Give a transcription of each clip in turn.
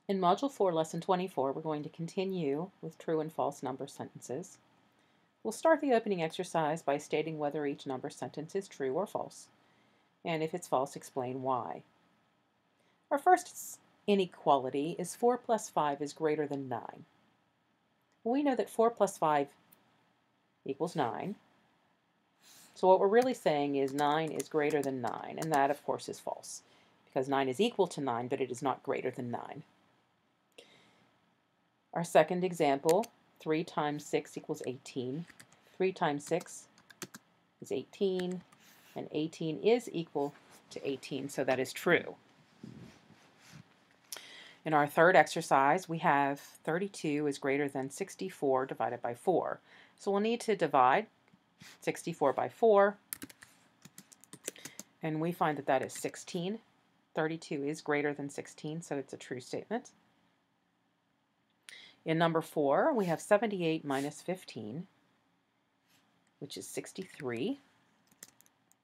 In Module 4, Lesson 24, we're going to continue with true and false number sentences. We'll start the opening exercise by stating whether each number sentence is true or false, and if it's false, explain why. Our first inequality is 4 plus 5 is greater than 9. We know that 4 plus 5 equals 9. So what we're really saying is 9 is greater than 9, and that, of course, is false, because 9 is equal to 9, but it is not greater than 9. Our second example, 3 times 6 equals 18. 3 times 6 is 18, and 18 is equal to 18, so that is true. In our third exercise, we have 32 is greater than 64 divided by 4. So we'll need to divide 64 by 4, and we find that that is 16. 32 is greater than 16, so it's a true statement. In number 4, we have 78 minus 15, which is 63.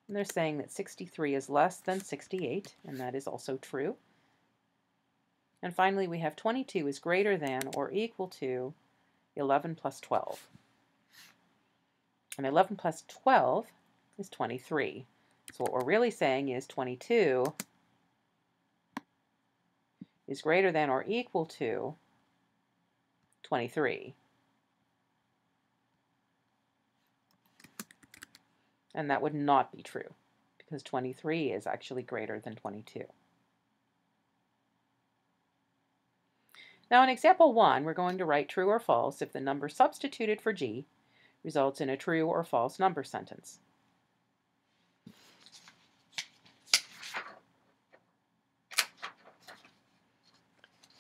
And they're saying that 63 is less than 68, and that is also true. And finally, we have 22 is greater than or equal to 11 plus 12. And 11 plus 12 is 23. So what we're really saying is 22 is greater than or equal to 23. And that would not be true, because 23 is actually greater than 22. Now in example 1, we're going to write true or false if the number substituted for G results in a true or false number sentence.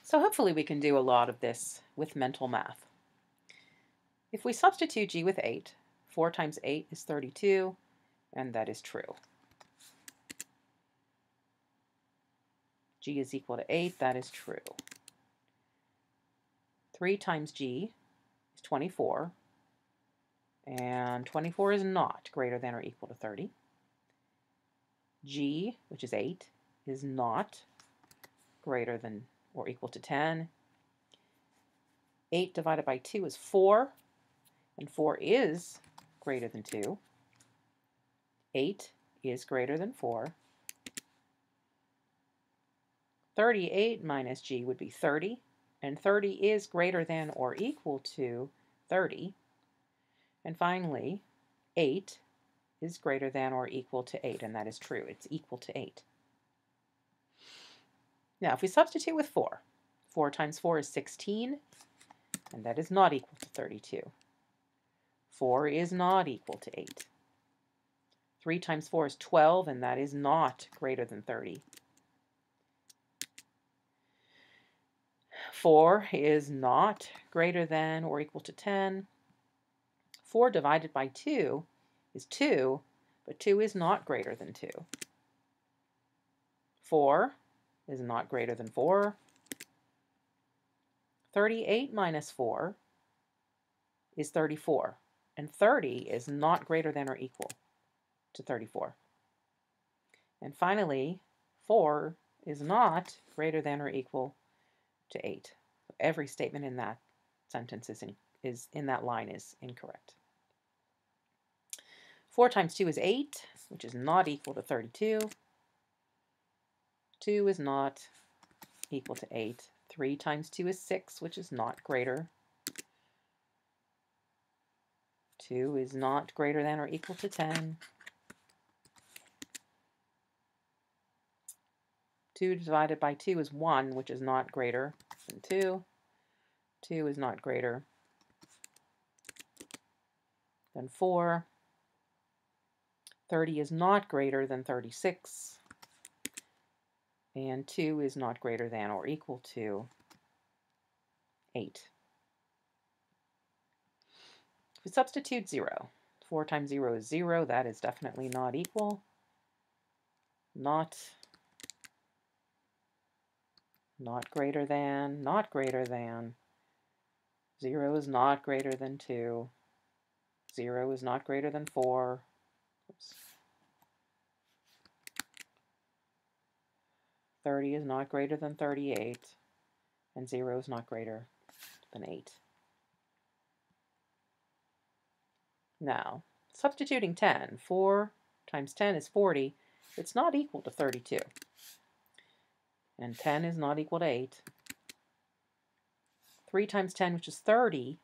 So hopefully we can do a lot of this with mental math. If we substitute G with 8, 4 times 8 is 32, and that is true. G is equal to 8, that is true. 3 times G is 24, and 24 is not greater than or equal to 30. G, which is 8, is not greater than or equal to 10. 8 divided by 2 is 4, and 4 is greater than 2. 8 is greater than 4. 38 minus G would be 30, and 30 is greater than or equal to 30. And finally, 8 is greater than or equal to 8, and that is true. It's equal to 8. Now, if we substitute with 4, 4 times 4 is 16, and that is not equal to 32. 4 is not equal to 8. 3 times 4 is 12, and that is not greater than 30. 4 is not greater than or equal to 10. 4 divided by 2 is 2, but 2 is not greater than 2. 4 is not greater than 4. 38 minus 4 is 34, and 30 is not greater than or equal to 34. And finally, 4 is not greater than or equal to 8. So every statement in that sentence is in that line is incorrect. 4 times 2 is 8, which is not equal to 32. 2 is not equal to 8. 3 times 2 is 6, which is not greater. 2 is not greater than or equal to 10. 2 divided by 2 is 1, which is not greater than 2. 2 is not greater than 4. 30 is not greater than 36. And 2 is not greater than or equal to 8. If we substitute 0, 4 times 0 is 0. That is definitely not equal. Not greater than, not greater than. 0 is not greater than 2. 0 is not greater than 4. Oops. 30 is not greater than 38. and 0 is not greater than 8. Now, substituting 10, 4 times 10 is 40. It's not equal to 32. And 10 is not equal to 8. 3 times 10, which is 30,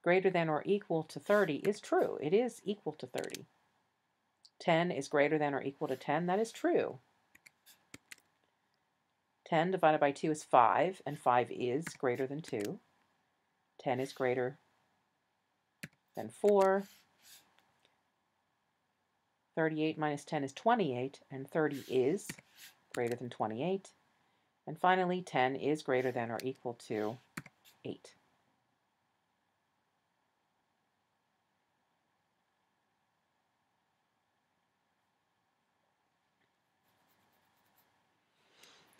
greater than or equal to 30 is true. It is equal to 30. 10 is greater than or equal to 10. That is true. 10 divided by 2 is 5, and 5 is greater than 2. 10 is greater than 4. 38 minus 10 is 28, and 30 is greater than 28. And finally, 10 is greater than or equal to 8.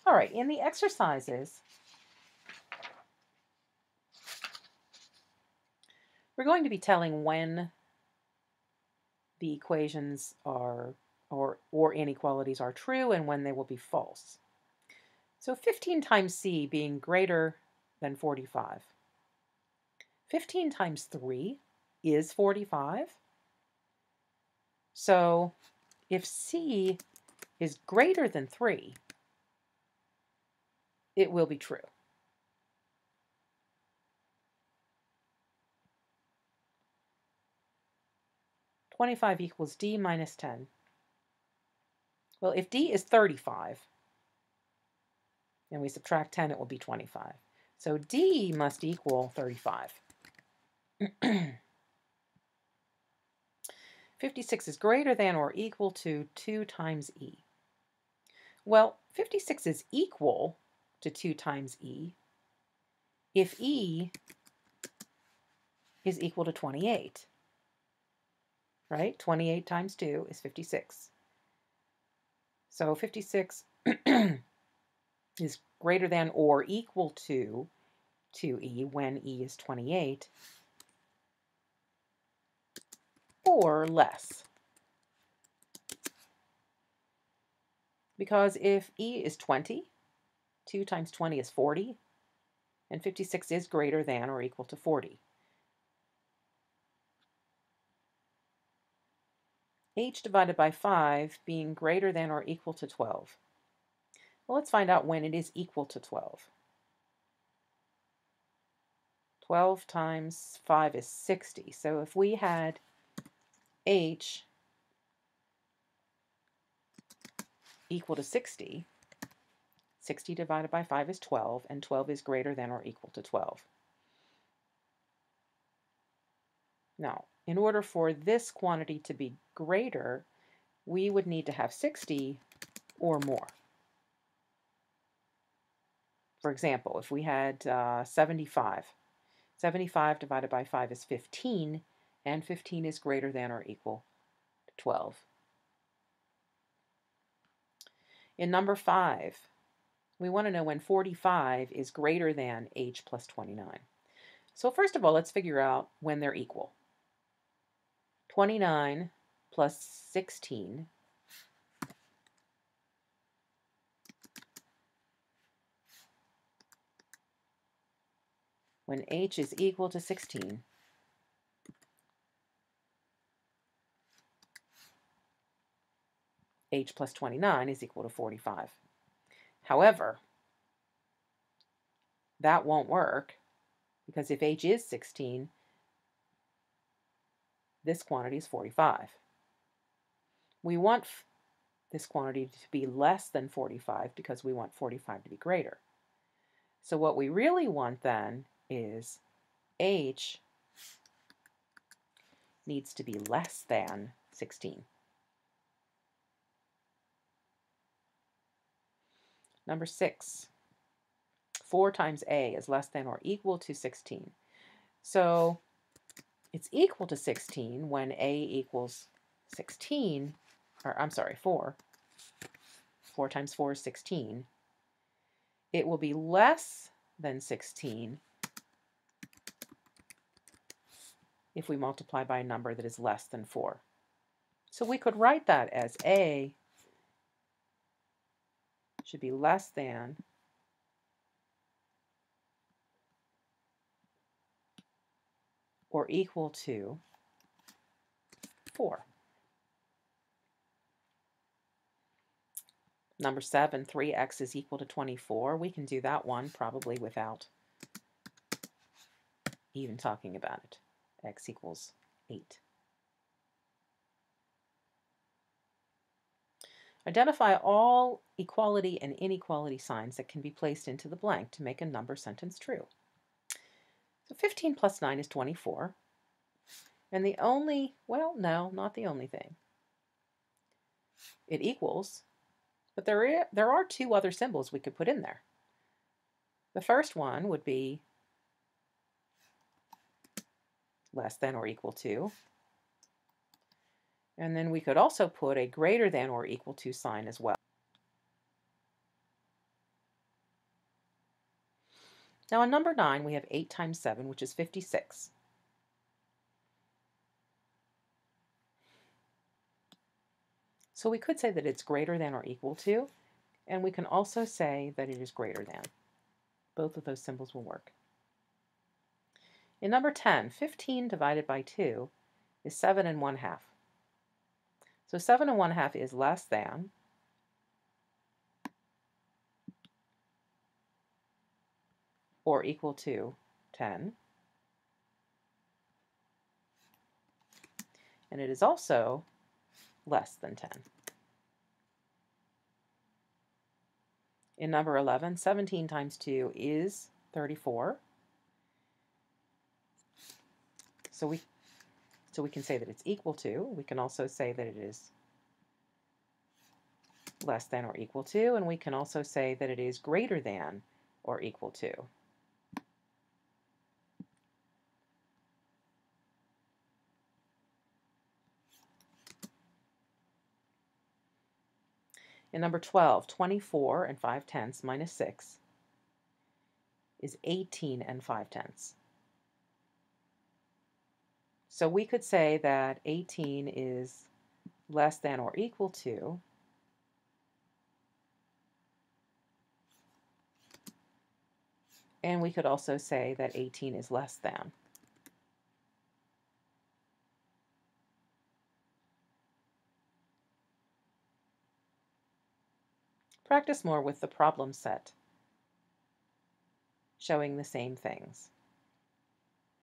All right, in the exercises, we're going to be telling when the equations are or inequalities are true and when they will be false. So 15 times c being greater than 45. 15 times 3 is 45. So if c is greater than 3, it will be true. $25 equals d minus 10. Well, if d is 35, and we subtract 10, it will be 25. So d must equal 35. 56 is greater than or equal to 2 times e. Well, 56 is equal to 2 times e if e is equal to 28, right? 28 times 2 is 56. So 56 is greater than or equal to 2e when e is 28, or less. Because if e is 20, 2 times 20 is 40, and 56 is greater than or equal to 40. H divided by 5 being greater than or equal to 12. Well, let's find out when it is equal to 12. 12 times 5 is 60. So if we had H equal to 60, 60 divided by 5 is 12, and 12 is greater than or equal to 12. Now, in order for this quantity to be greater, we would need to have 60 or more. For example, if we had 75, 75 divided by 5 is 15, and 15 is greater than or equal to 12. In number 5, we want to know when 45 is greater than h plus 29. So first of all, let's figure out when they're equal. 29 plus 16 when h is equal to 16, h plus 29 is equal to 45. However, that won't work because if h is 16, this quantity is 45. We want this quantity to be less than 45 because we want 45 to be greater. So what we really want then is h needs to be less than 16. Number 6, 4 times a is less than or equal to 16. So it's equal to 16 when a equals 16, or I'm sorry, 4. 4 times 4 is 16. It will be less than 16 if we multiply by a number that is less than 4. So we could write that as a should be less than or equal to 4. Number 7, 3x is equal to 24. We can do that one probably without even talking about it. X equals 8. Identify all equality and inequality signs that can be placed into the blank to make a number sentence true. So 15 plus 9 is 24. And the only, well, no, not the only thing. It equals, but there are two other symbols we could put in there. The first one would be less than or equal to. And then we could also put a greater than or equal to sign as well. Now on number 9, we have 8 times 7, which is 56. So we could say that it's greater than or equal to, and we can also say that it is greater than. Both of those symbols will work. In number 10, 15 divided by 2 is 7 1/2. So 7 1/2 is less than or equal to 10. And it is also less than 10. In number 11, 17 times 2 is 34. So we can say that it's equal to. We can also say that it is less than or equal to, and we can also say that it is greater than or equal to. In number 12, 24 5/10 minus 6 is 18 5/10. So we could say that 18 is less than or equal to and we could also say that 18 is less than. Practice more with the problem set, showing the same things.